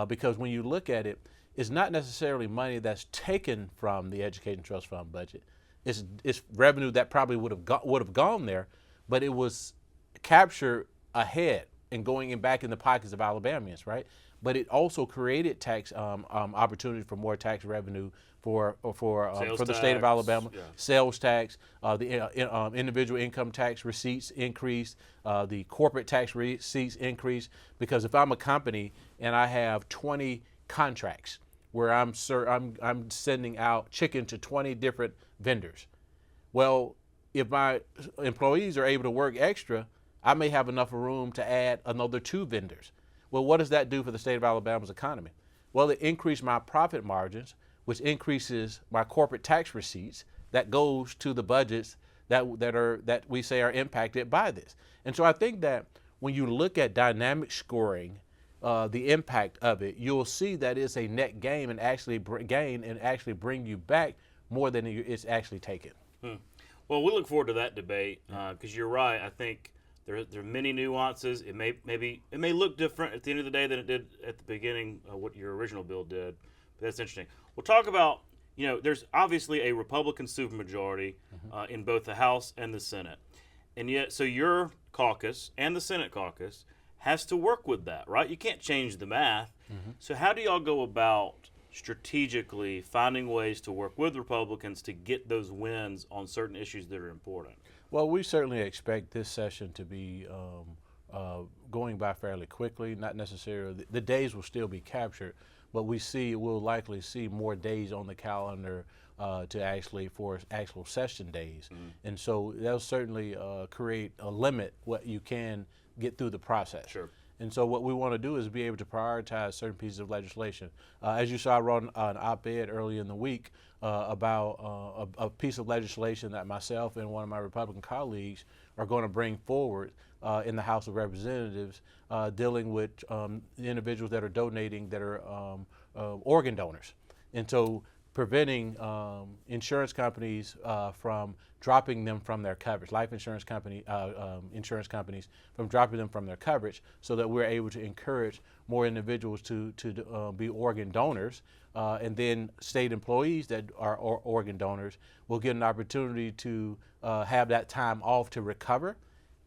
because when you look at it, it's not necessarily money that's taken from the Education Trust Fund budget. It's revenue that probably would have gone there, but it was captured ahead and going back in the pockets of Alabamians, right? But it also created tax opportunity for more tax revenue for the state of Alabama. Yeah. Sales tax, the individual income tax receipts increased, the corporate tax receipts increased, because if I'm a company and I have 20 contracts where I'm sending out chicken to 20 different vendors, well, if my employees are able to work extra, I may have enough room to add another 2 vendors. Well, what does that do for the state of Alabama's economy? Well, it increases my profit margins, which increases my corporate tax receipts that goes to the budgets that we say are impacted by this. And so I think that when you look at dynamic scoring, the impact of it, you'll see that it's a net gain and actually bring you back more than it's actually taken. Well, we look forward to that debate, because you're right. I think there are many nuances. It may look different at the end of the day than it did at the beginning, what your original bill did. But that's interesting. We'll talk about, there's obviously a Republican supermajority in both the House and the Senate. And yet, so your caucus and the Senate caucus has to work with that, right? You can't change the math. So how do y'all go about strategically finding ways to work with Republicans to get those wins on certain issues that are important? Well, we certainly expect this session to be going by fairly quickly. Not necessarily, the days will still be captured, but we'll likely see more days on the calendar for actual session days. And so that'll certainly create a limit what you can get through the process. Sure. And so what we want to do is be able to prioritize certain pieces of legislation. As you saw, I wrote an op-ed earlier in the week about a piece of legislation that myself and one of my Republican colleagues are going to bring forward in the House of Representatives, dealing with individuals that are donating that are organ donors. And so preventing insurance companies from dropping them from their coverage, life insurance insurance companies from dropping them from their coverage, so that we're able to encourage more individuals to be organ donors, and then state employees that are organ donors will get an opportunity to have that time off to recover,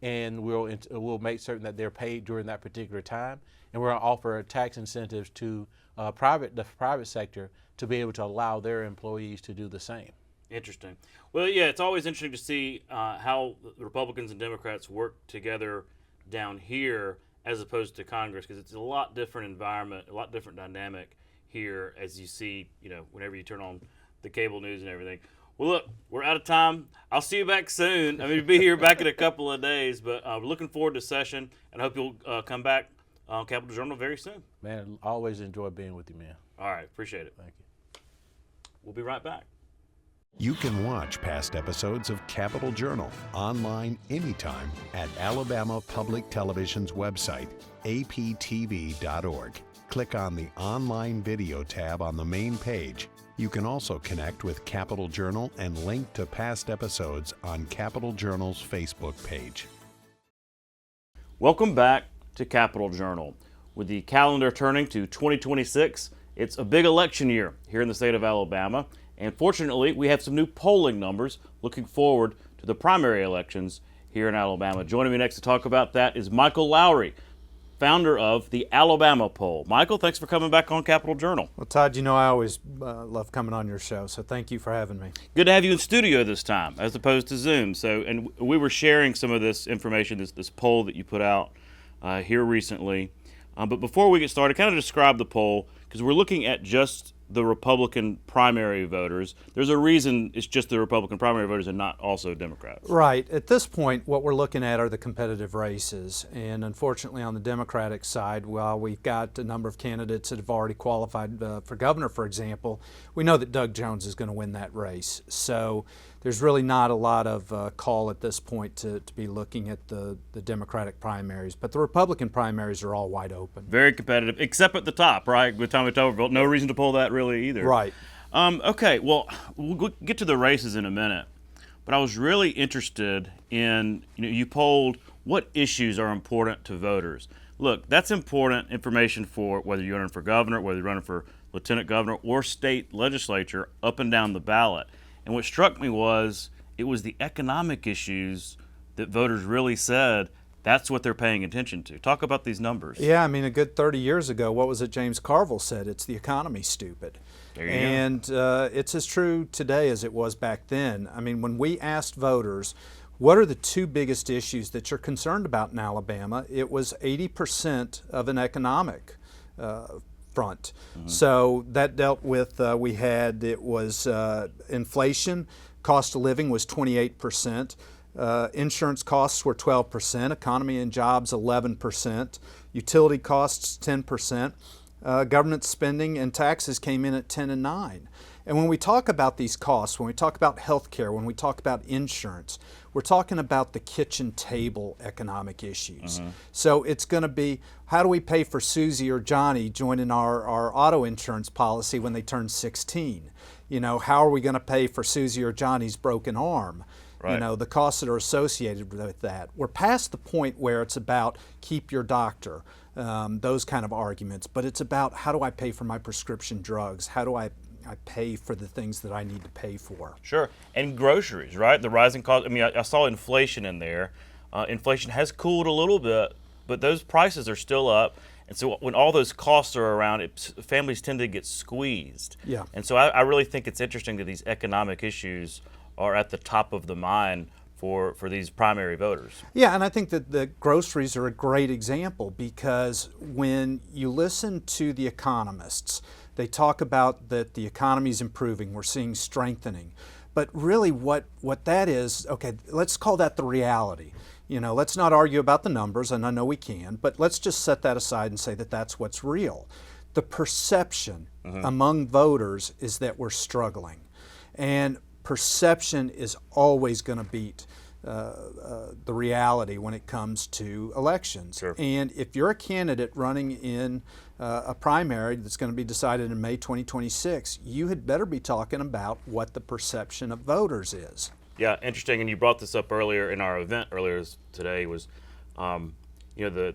and we'll make certain that they're paid during that particular time, and we're going to offer tax incentives to the private sector to be able to allow their employees to do the same. Interesting. Well, yeah, it's always interesting to see how the Republicans and Democrats work together down here as opposed to Congress, because it's a lot different environment, a lot different dynamic here, as you see, whenever you turn on the cable news and everything. Well, look, we're out of time. I'll see you back soon. I mean, we'll be here back in a couple of days, but we're looking forward to session, and I hope you'll come back on Capital Journal very soon. Man, I always enjoy being with you, man. All right, appreciate it. Thank you. We'll be right back. You can watch past episodes of Capital Journal online anytime at Alabama Public Television's website, aptv.org. Click on the online video tab on the main page. You can also connect with Capital Journal and link to past episodes on Capital Journal's Facebook page. Welcome back to Capital Journal. With the calendar turning to 2026, it's a big election year here in the state of Alabama. And fortunately, we have some new polling numbers looking forward to the primary elections here in Alabama. Joining me next to talk about that is Michael Lowry, founder of the Alabama Poll. Michael, thanks for coming back on Capital Journal. Well, Todd, I always love coming on your show, so thank you for having me. Good to have you in studio this time, as opposed to Zoom. And we were sharing some of this information, this poll that you put out here recently. But before we get started, kind of describe the poll, because we're looking at just the Republican primary voters. There's a reason it's just the Republican primary voters and not also Democrats. Right. At this point, what we're looking at are the competitive races. And unfortunately, on the Democratic side, while we've got a number of candidates that have already qualified for governor, for example, we know that Doug Jones is going to win that race. So there's really not a lot of call at this point to be looking at the Democratic primaries. But the Republican primaries are all wide open. Very competitive, except at the top, right? With Tommy Tuberville. No reason to pull that really either. Right. Okay, well, we'll get to the races in a minute. But I was really interested in, you polled what issues are important to voters. Look, that's important information for whether you're running for governor, whether you're running for lieutenant governor, or state legislature up and down the ballot. And what struck me was it was the economic issues that voters really said that's what they're paying attention to. Talk about these numbers. Yeah, I mean, a good 30 years ago, what was it James Carville said? It's the economy, stupid. There you go. It's as true today as it was back then. I mean, when we asked voters, what are the two biggest issues that you're concerned about in Alabama, it was 80% of an economic front. Mm-hmm. So that dealt with, it was inflation, cost of living was 28%, insurance costs were 12%, economy and jobs 11%, utility costs 10%, government spending and taxes came in at 10 and 9. And when we talk about these costs, when we talk about health care, when we talk about insurance, we're talking about the kitchen table economic issues. Mm-hmm. So it's going to be, how do we pay for Susie or Johnny joining our auto insurance policy when they turn 16? How are we going to pay for Susie or Johnny's broken arm? Right. The costs that are associated with that. We're past the point where it's about keep your doctor, those kind of arguments, but it's about how do I pay for my prescription drugs? How do I pay for the things that I need to pay for? Sure. And groceries, right? The rising cost. I mean, I saw inflation in there. Inflation has cooled a little bit, but those prices are still up. And so when all those costs are around, families tend to get squeezed. Yeah. And so I really think it's interesting that these economic issues are at the top of the mind for these primary voters. Yeah, and I think that the groceries are a great example, because when you listen to the economists, they talk about that the economy is improving, we're seeing strengthening. But really what that is, okay, let's call that the reality. Let's not argue about the numbers, and I know we can, but let's just set that aside and say that that's what's real. The perception among voters is that we're struggling. And perception is always going to beat the reality when it comes to elections. Sure. And if you're a candidate running in a primary that's going to be decided in May 2026, you had better be talking about what the perception of voters is. Yeah, interesting. And you brought this up earlier in our event earlier today was, the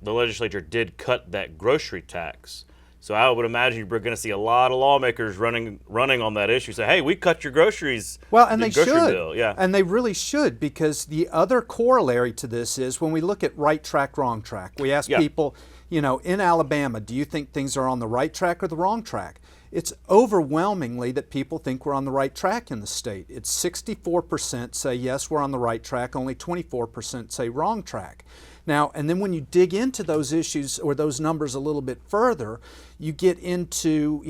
legislature did cut that grocery tax. So I would imagine you're going to see a lot of lawmakers running on that issue. Say, hey, we cut your groceries. Well, and they should. Bill. Yeah. And they really should, because the other corollary to this is when we look at right track, wrong track, we ask people, in Alabama, do you think things are on the right track or the wrong track? It's overwhelmingly that people think we're on the right track in the state. It's 64% say yes, we're on the right track, only 24% say wrong track. Now, and then when you dig into those issues or those numbers a little bit further, you get into,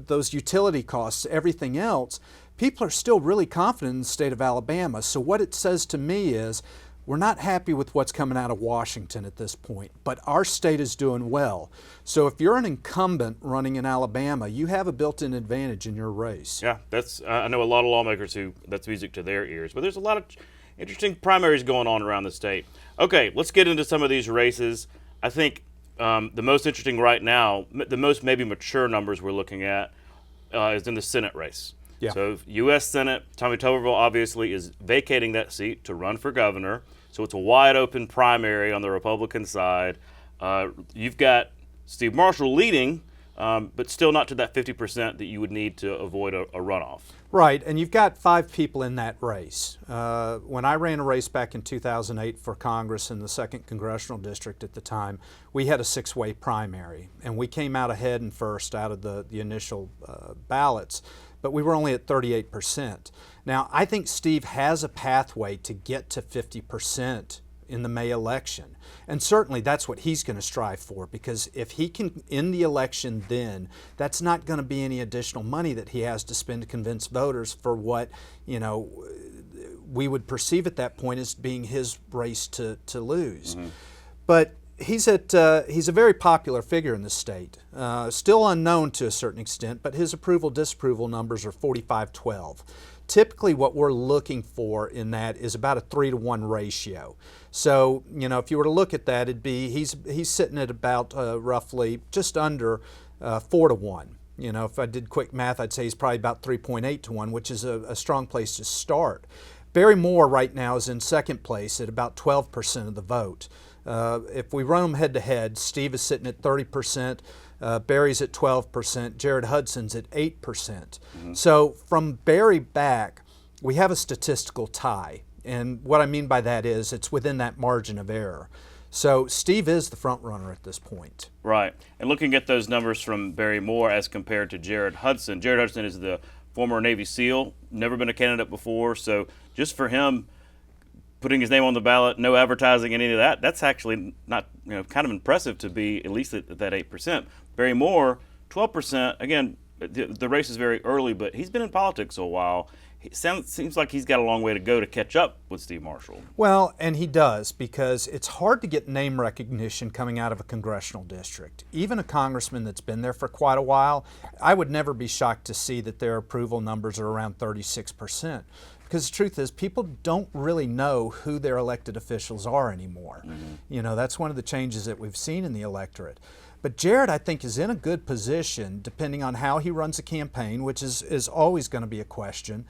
those utility costs, everything else. People are still really confident in the state of Alabama. So what it says to me is, we're not happy with what's coming out of Washington at this point, but our state is doing well. So if you're an incumbent running in Alabama, you have a built-in advantage in your race. Yeah, that's I know a lot of lawmakers who that's music to their ears, but there's a lot of interesting primaries going on around the state. Okay, let's get into some of these races. I think the most interesting right now, the most maybe mature numbers we're looking at is in the Senate race. Yeah. So U.S. Senate, Tommy Tuberville obviously is vacating that seat to run for governor. So it's a wide open primary on the Republican side. You've got Steve Marshall leading, but still not to that 50% that you would need to avoid a runoff. Right, and you've got 5 people in that race. When I ran a race back in 2008 for Congress in the 2nd Congressional District at the time, we had a 6-way primary, and we came out ahead and first out of the initial ballots, but we were only at 38%. Now, I think Steve has a pathway to get to 50% in the May election. And certainly that's what he's going to strive for, because if he can in the election then, that's not going to be any additional money that he has to spend to convince voters for what, we would perceive at that point as being his race to lose. Mm-hmm. But he's a very popular figure in the state. Still unknown to a certain extent, but his approval-disapproval numbers are 45-12. Typically what we're looking for in that is about a 3-to-1 ratio. So, if you were to look at that, it'd be he's sitting at about roughly just under 4-to-1. If I did quick math, I'd say he's probably about 3.8-to-1, which is a strong place to start. Barry Moore right now is in second place at about 12% of the vote. If we run them head-to-head, Steve is sitting at 30%, Barry's at 12%, Jared Hudson's at 8%. Mm-hmm. So from Barry back, we have a statistical tie. And what I mean by that is it's within that margin of error. So Steve is the front runner at this point. Right. And looking at those numbers from Barry Moore as compared to Jared Hudson is the former Navy SEAL, never been a candidate before. So just for him putting his name on the ballot, no advertising, any of that, that's actually not, kind of impressive to be at least at that 8%. Barry Moore, 12%. Again, the race is very early, but he's been in politics a while. It seems like he's got a long way to go to catch up with Steve Marshall. Well, and he does, because it's hard to get name recognition coming out of a congressional district. Even a congressman that's been there for quite a while, I would never be shocked to see that their approval numbers are around 36%. Because the truth is, people don't really know who their elected officials are anymore. Mm-hmm. That's one of the changes that we've seen in the electorate. But Jared, I think, is in a good position, depending on how he runs a campaign, which is always going to be a question.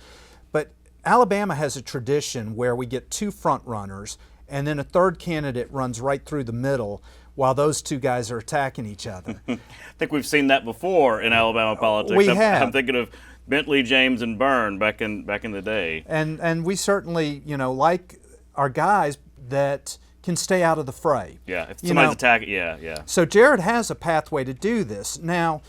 But Alabama has a tradition where we get 2 front runners, and then a third candidate runs right through the middle while those 2 guys are attacking each other. I think we've seen that before in Alabama politics. I'm thinking of Bentley, James, and Byrne back in the day. And we certainly, like our guys that can stay out of the fray. Yeah, if somebody's attacking, yeah. So Jared has a pathway to do this. Now,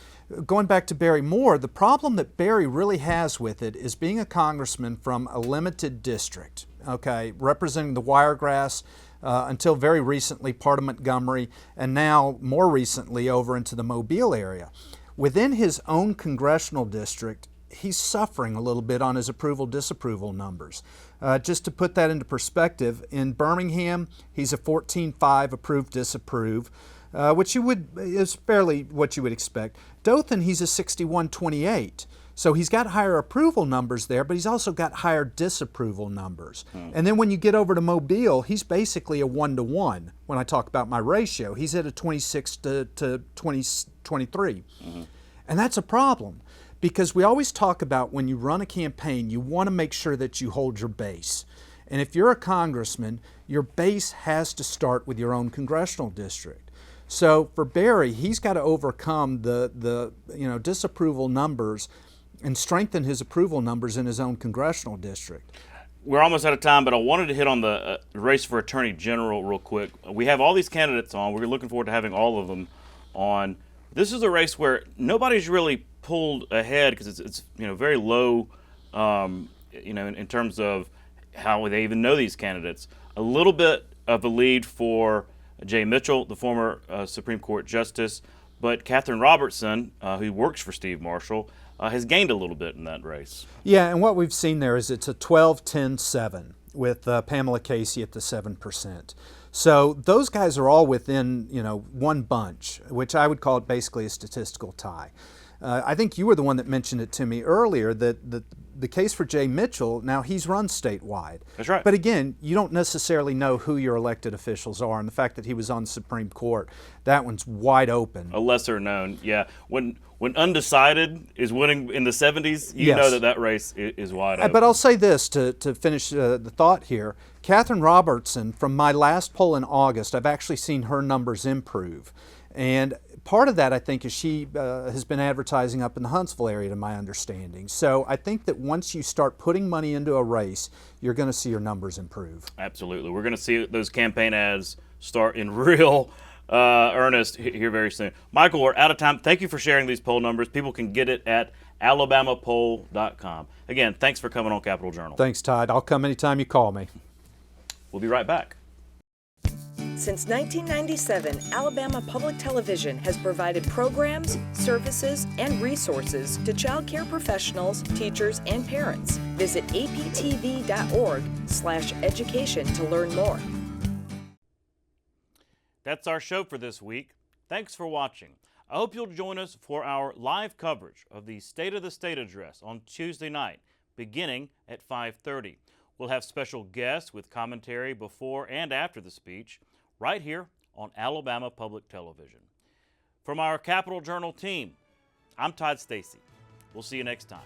going back to Barry Moore, the problem that Barry really has with it is being a congressman from a limited district, okay, representing the Wiregrass, until very recently part of Montgomery, and now more recently over into the Mobile area. Within his own congressional district, he's suffering a little bit on his approval-disapproval numbers. Just to put that into perspective, in Birmingham, he's a 14-5 approve-disapprove, which is fairly what you would expect. Dothan, he's a 61-28. So he's got higher approval numbers there, but he's also got higher disapproval numbers. And then when you get over to Mobile, he's basically a 1-to-1 when I talk about my ratio. He's at a 26 to 23. Mm-hmm. And that's a problem. Because we always talk about when you run a campaign, you want to make sure that you hold your base. And if you're a congressman, your base has to start with your own congressional district. So for Barry, he's got to overcome the disapproval numbers and strengthen his approval numbers in his own congressional district. We're almost out of time, but I wanted to hit on the race for Attorney General real quick. We have all these candidates on. We're looking forward to having all of them on. This is a race where nobody's really pulled ahead because it's very low, in terms of how they even know these candidates. A little bit of a lead for Jay Mitchell, the former Supreme Court Justice, but Catherine Robertson, who works for Steve Marshall, has gained a little bit in that race. Yeah, and what we've seen there is it's a 12-10-7 with Pamela Casey at the 7%. So those guys are all within, one bunch, which I would call it basically a statistical tie. I think you were the one that mentioned it to me earlier, that the case for Jay Mitchell, now he's run statewide. That's right. But again, you don't necessarily know who your elected officials are, and the fact that he was on the Supreme Court, that one's wide open. A lesser known, yeah. When undecided is winning in the 70s, you Yes. know that race is wide open. But I'll say this to finish the thought here. Catherine Robertson, from my last poll in August, I've actually seen her numbers improve. And part of that, I think, is she has been advertising up in the Huntsville area, to my understanding. So I think that once you start putting money into a race, you're going to see your numbers improve. Absolutely. We're going to see those campaign ads start in real earnest here very soon. Michael, we're out of time. Thank you for sharing these poll numbers. People can get it at alabamapoll.com. Again, thanks for coming on Capitol Journal. Thanks, Todd. I'll come anytime you call me. We'll be right back. Since 1997, Alabama Public Television has provided programs, services, and resources to child care professionals, teachers, and parents. Visit aptv.org/education to learn more. That's our show for this week. Thanks for watching. I hope you'll join us for our live coverage of the State of the State address on Tuesday night, beginning at 5:30. We'll have special guests with commentary before and after the speech, right here on Alabama Public Television. From our Capitol Journal team, I'm Todd Stacy. We'll see you next time.